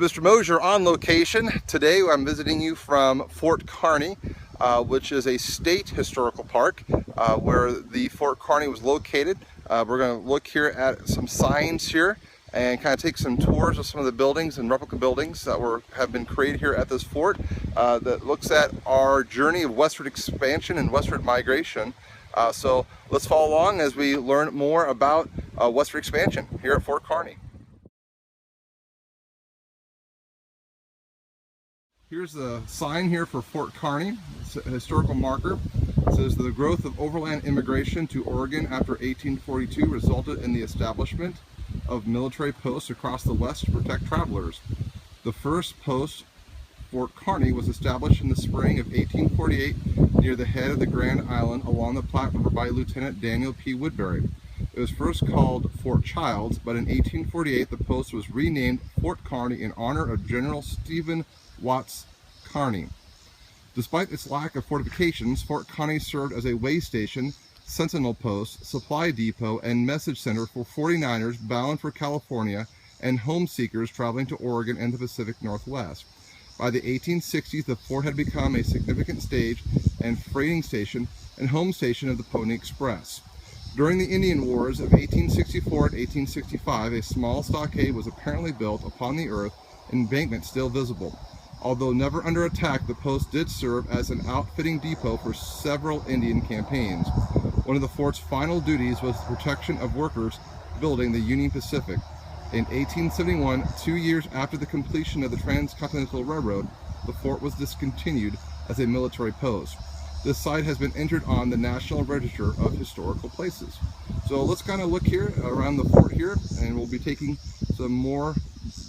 Mr. Mosier on location. Today I'm visiting you from Fort Kearney, which is a state historical park where the Fort Kearney was located. We're going to look here at some signs here and kind of take some tours of some of the buildings and replica buildings that have been created here at this fort that looks at our journey of westward expansion and westward migration. So let's follow along as we learn more about westward expansion here at Fort Kearney. Here's the sign here for Fort Kearney. It's a historical marker. It says the growth of overland immigration to Oregon after 1842 resulted in the establishment of military posts across the West to protect travelers. The first post, Fort Kearney, was established in the spring of 1848 near the head of the Grand Island along the Platte River by Lieutenant Daniel P. Woodbury. It was first called Fort Childs, but in 1848 the post was renamed Fort Kearney in honor of General Stephen Watts Kearney. Despite its lack of fortifications, Fort Kearney served as a way station, sentinel post, supply depot, and message center for 49ers bound for California and home seekers traveling to Oregon and the Pacific Northwest. By the 1860s, the fort had become a significant stage and freighting station and home station of the Pony Express. During the Indian Wars of 1864 and 1865, a small stockade was apparently built upon the earth, embankment still visible. Although never under attack, the post did serve as an outfitting depot for several Indian campaigns. One of the fort's final duties was the protection of workers building the Union Pacific. In 1871, 2 years after the completion of the Transcontinental Railroad, the fort was discontinued as a military post. This site has been entered on the National Register of Historical Places. So let's kind of look here around the fort here, and we'll be taking some more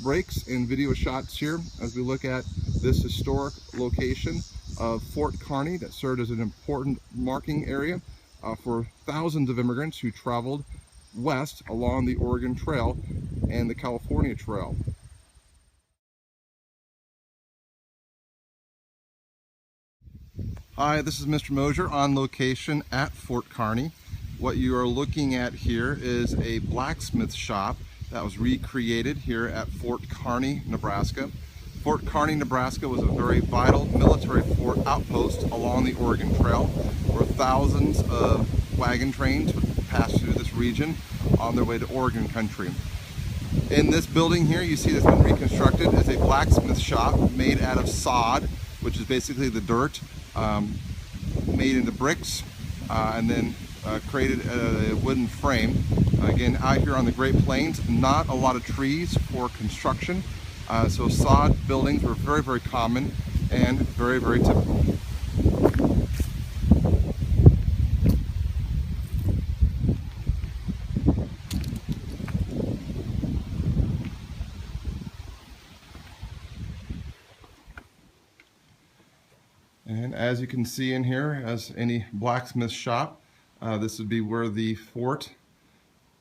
breaks and video shots here as we look at this historic location of Fort Kearney that served as an important marking area for thousands of immigrants who traveled west along the Oregon Trail and the California Trail. Hi, this is Mr. Mosier on location at Fort Kearney. What you are looking at here is a blacksmith shop that was recreated here at Fort Kearney, Nebraska. Fort Kearney, Nebraska was a very vital military fort outpost along the Oregon Trail, where thousands of wagon trains would pass through this region on their way to Oregon country. In this building here, you see that's been reconstructed as a blacksmith shop made out of sod, which is basically the dirt made into bricks and then created a wooden frame. Again, out here on the Great Plains, not a lot of trees for construction, so sod buildings were very, very common and very, very typical. And as you can see in here, as any blacksmith shop, this would be where the fort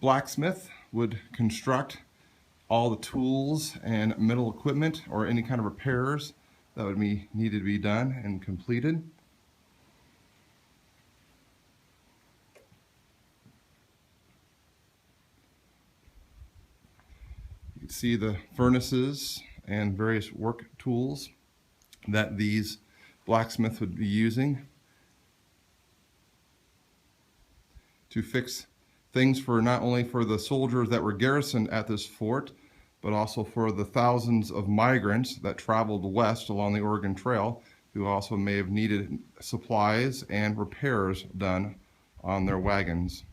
blacksmith would construct all the tools and metal equipment or any kind of repairs that would be needed to be done and completed. You can see the furnaces and various work tools that these blacksmiths would be using to fix things for not only for the soldiers that were garrisoned at this fort, but also for the thousands of migrants that traveled west along the Oregon Trail who also may have needed supplies and repairs done on their wagons.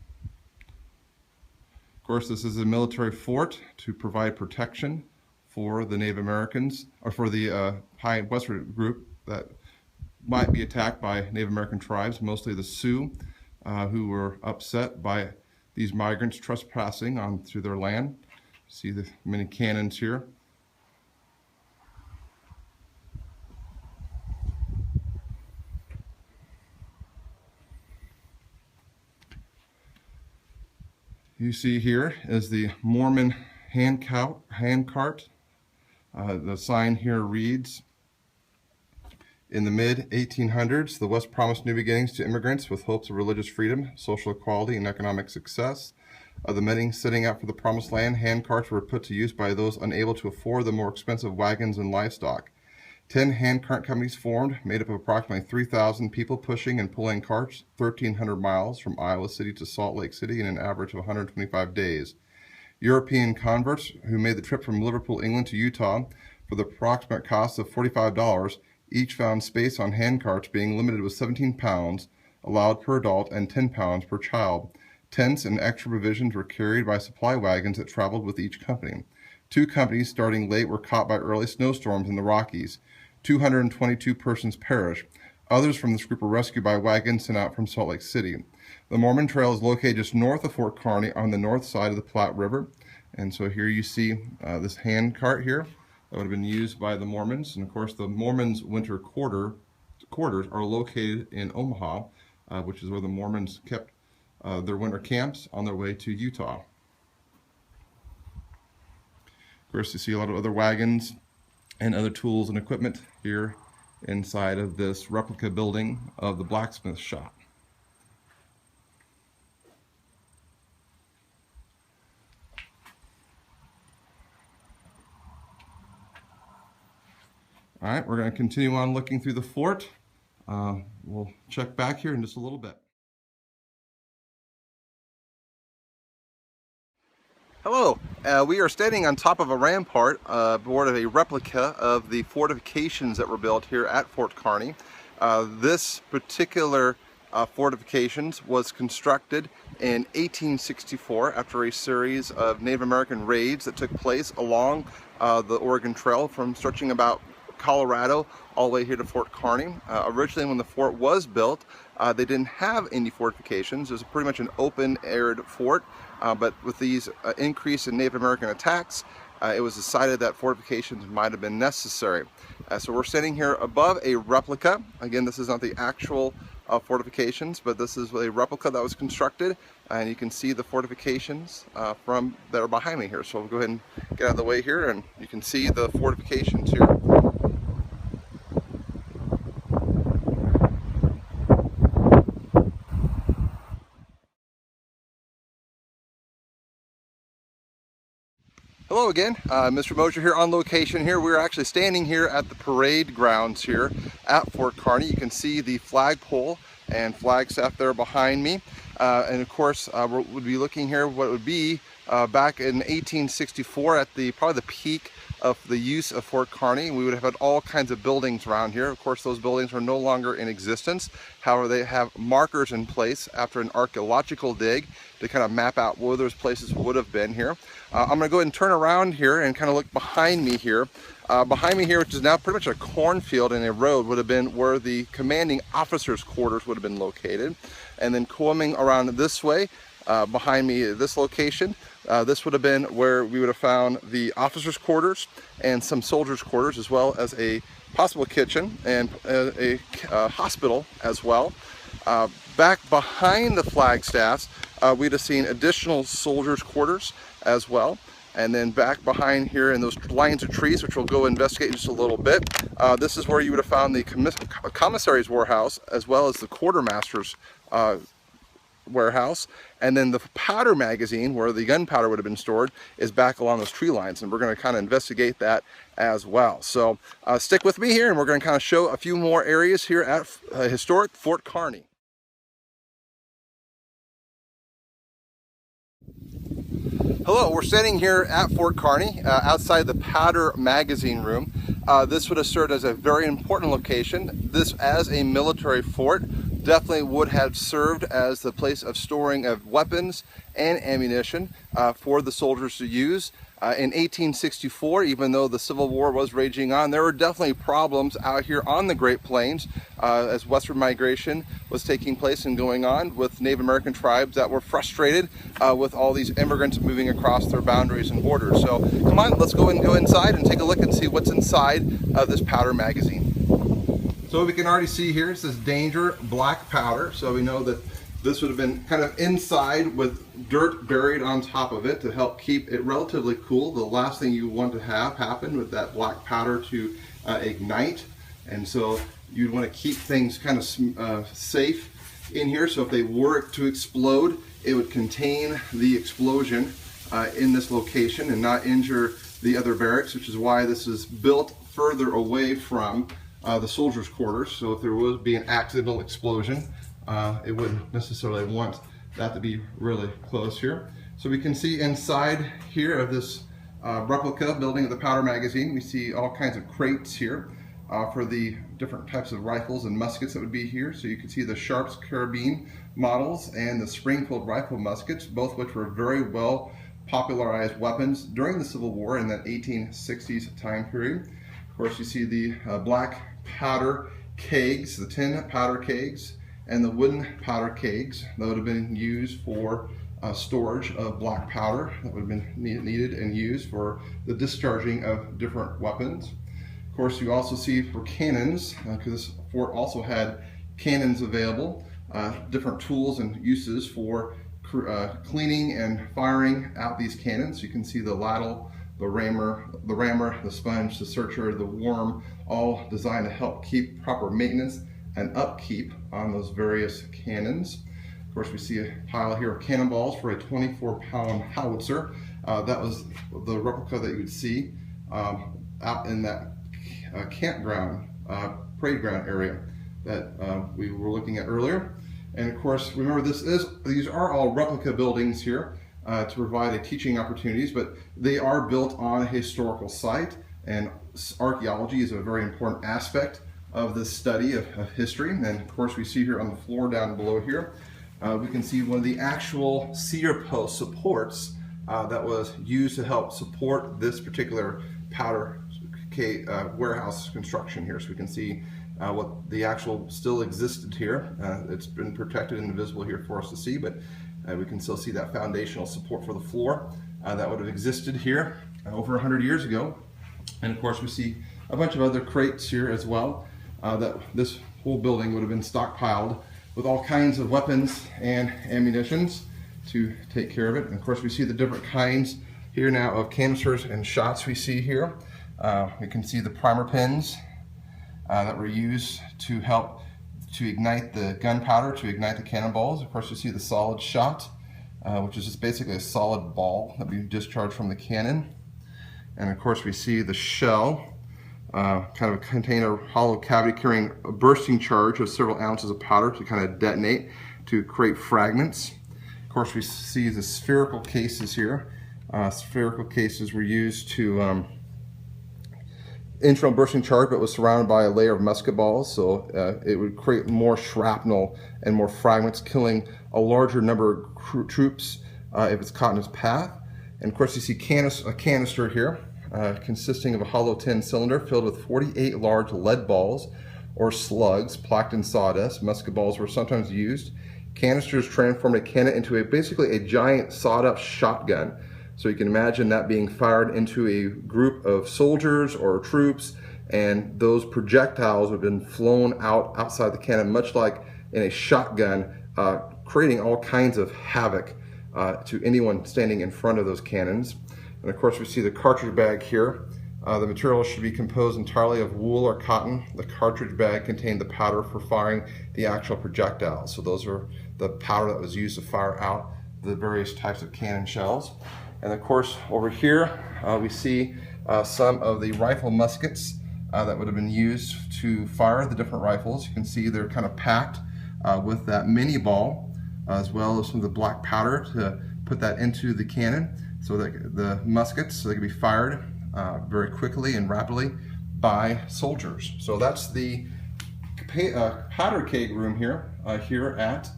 Of course, this is a military fort to provide protection for the Native Americans, or for the high westward group that might be attacked by Native American tribes, mostly the Sioux, who were upset by these migrants trespassing on through their land. See the many cannons here. You see here is the Mormon hand cart. The sign here reads, In the mid-1800s, the West promised new beginnings to immigrants with hopes of religious freedom, social equality, and economic success. Of the many setting out for the promised land, hand carts were put to use by those unable to afford the more expensive wagons and livestock. 10 hand cart companies formed, made up of approximately 3,000 people pushing and pulling carts 1,300 miles from Iowa City to Salt Lake City in an average of 125 days. European converts who made the trip from Liverpool, England to Utah for the approximate cost of $45 each found space on hand carts being limited with 17 pounds allowed per adult and 10 pounds per child. Tents and extra provisions were carried by supply wagons that traveled with each company. 2 companies starting late were caught by early snowstorms in the Rockies. 222 persons perished. Others from this group were rescued by wagons sent out from Salt Lake City. The Mormon Trail is located just north of Fort Kearney on the north side of the Platte River. And so here you see this hand cart here that would have been used by the Mormons. And of course the Mormons' winter quarters are located in Omaha, which is where the Mormons kept their winter camps on their way to Utah. Of course, you see a lot of other wagons and other tools and equipment here inside of this replica building of the Blacksmith Shop. All right, we're going to continue on looking through the fort. We'll check back here in just a little bit. Hello, we are standing on top of a rampart aboard of a replica of the fortifications that were built here at Fort Kearney. This particular fortifications was constructed in 1864 after a series of Native American raids that took place along the Oregon Trail from stretching about Colorado all the way here to Fort Kearney. Originally when the fort was built, they didn't have any fortifications. It was pretty much an open-aired fort, but with these increase in Native American attacks, it was decided that fortifications might have been necessary. So we're standing here above a replica. Again, this is not the actual fortifications, but this is a replica that was constructed, and you can see the fortifications from that are behind me here. So we'll go ahead and get out of the way here, and you can see the fortifications here. Hello again, Mr. Mosier here on location here. We're actually standing here at the parade grounds here at Fort Kearney. You can see the flagpole and flagstaff there behind me. And of course, we'll be looking here what would be back in 1864 at probably the peak of the use of Fort Kearney. We would have had all kinds of buildings around here. Of course, those buildings are no longer in existence. However, they have markers in place after an archaeological dig to kind of map out where those places would have been here. I'm going to go ahead and turn around here and kind of look behind me here. Behind me here, which is now pretty much a cornfield and a road, would have been where the commanding officers' quarters would have been located. And then coming around this way, behind me at this location, this would have been where we would have found the officers' quarters and some soldiers' quarters, as well as a possible kitchen and a hospital as well. Back behind the flagstaffs, we'd have seen additional soldiers' quarters as well. And then back behind here in those lines of trees, which we'll go investigate in just a little bit, this is where you would have found the commissary's warehouse, as well as the quartermaster's warehouse. And then the powder magazine, where the gunpowder would have been stored, is back along those tree lines, and we're going to kind of investigate that as well. So stick with me here, and we're going to kind of show a few more areas here at historic Fort Kearney. Hello, we're standing here at Fort Kearney outside the powder magazine room. This would have served as a very important location. This, as a military fort, definitely would have served as the place of storing of weapons and ammunition for the soldiers to use. In 1864, even though the Civil War was raging on, there were definitely problems out here on the Great Plains as westward migration was taking place and going on with Native American tribes that were frustrated with all these immigrants moving across their boundaries and borders. So come on, let's go inside and take a look and see what's inside of this powder magazine. So we can already see here, it says danger black powder. So we know that this would have been kind of inside with dirt buried on top of it to help keep it relatively cool. The last thing you want to have happen with that black powder to ignite. And so you'd want to keep things kind of safe in here, so if they were to explode, it would contain the explosion in this location and not injure the other barracks, which is why this is built further away from the soldiers' quarters. So if there would be an accidental explosion, it wouldn't necessarily want that to be really close here. So we can see inside here of this replica building of the powder magazine, we see all kinds of crates here for the different types of rifles and muskets that would be here. So you can see the Sharps carabine models and the Springfield rifle muskets, both which were very well popularized weapons during the Civil War in that 1860s time period. Of course, you see the black powder kegs, the tin powder kegs, and the wooden powder kegs that would have been used for storage of black powder that would have been needed and used for the discharging of different weapons. Of course, you also see for cannons, because this fort also had cannons available, different tools and uses for cleaning and firing out these cannons. You can see the ladle, the rammer, the sponge, the searcher, the worm, all designed to help keep proper maintenance and upkeep on those various cannons. Of course, we see a pile here of cannonballs for a 24-pound howitzer. That was the replica that you would see out in that campground, parade ground area that we were looking at earlier. And of course, remember, these are all replica buildings here to provide a teaching opportunities, but they are built on a historical site, and archaeology is a very important aspect of this study of history. And of course, we see here on the floor down below here, we can see one of the actual cedar post supports that was used to help support this particular powder warehouse construction here. So we can see what the actual still existed here. It's been protected and invisible here for us to see, but we can still see that foundational support for the floor that would have existed here over 100 years ago. And of course, we see a bunch of other crates here as well, that this whole building would have been stockpiled with all kinds of weapons and ammunitions to take care of it. And of course, we see the different kinds here now of canisters and shots we see here. We can see the primer pins that were used to help to ignite the gunpowder, to ignite the cannonballs. Of course, you see the solid shot, which is just basically a solid ball that we discharge from the cannon. And of course, we see the shell, kind of a container, hollow cavity carrying a bursting charge of several ounces of powder to kind of detonate, to create fragments. Of course, we see the spherical cases here. Spherical cases were used to internal bursting charge, but was surrounded by a layer of musket balls, so it would create more shrapnel and more fragments, killing a larger number of troops if it's caught in its path. And of course, you see a canister here consisting of a hollow tin cylinder filled with 48 large lead balls or slugs packed in sawdust. Musket balls were sometimes used. Canisters transformed a cannon into basically a giant sawed-up shotgun. So you can imagine that being fired into a group of soldiers or troops, and those projectiles have been flown outside the cannon, much like in a shotgun, creating all kinds of havoc to anyone standing in front of those cannons. And of course, we see the cartridge bag here. The material should be composed entirely of wool or cotton. The cartridge bag contained the powder for firing the actual projectiles. So those are the powder that was used to fire out the various types of cannon shells. And of course, over here, we see some of the rifle muskets that would have been used to fire the different rifles. You can see they're kind of packed with that mini ball, as well as some of the black powder to put that into the cannon, so that the muskets, so they can be fired very quickly and rapidly by soldiers. So that's the powder keg room here, here at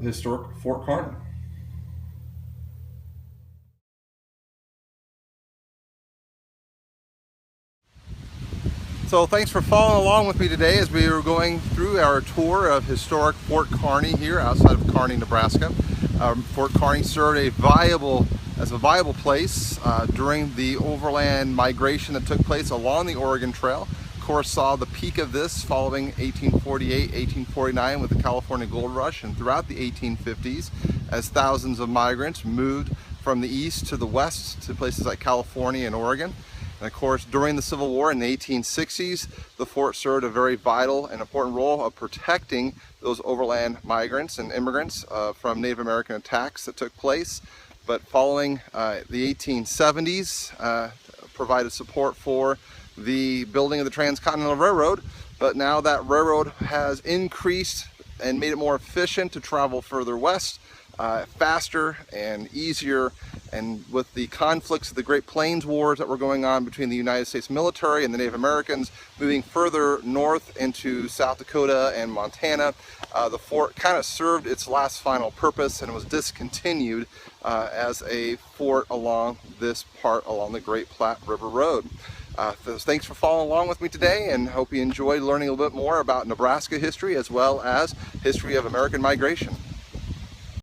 historic Fort Kearney. So thanks for following along with me today as we were going through our tour of historic Fort Kearney here outside of Kearney, Nebraska. Fort Kearney served as a viable place during the overland migration that took place along the Oregon Trail. Of course, saw the peak of this following 1848, 1849 with the California Gold Rush, and throughout the 1850s as thousands of migrants moved from the east to the west to places like California and Oregon. And of course, during the Civil War in the 1860s, the fort served a very vital and important role of protecting those overland migrants and immigrants from Native American attacks that took place. But following the 1870s, provided support for the building of the Transcontinental Railroad. But now that railroad has increased and made it more efficient to travel further west, faster and easier. And with the conflicts of the Great Plains Wars that were going on between the United States military and the Native Americans, moving further north into South Dakota and Montana, the fort kind of served its last final purpose and was discontinued as a fort along this part along the Great Platte River Road. So thanks for following along with me today, and hope you enjoyed learning a little bit more about Nebraska history as well as history of American migration.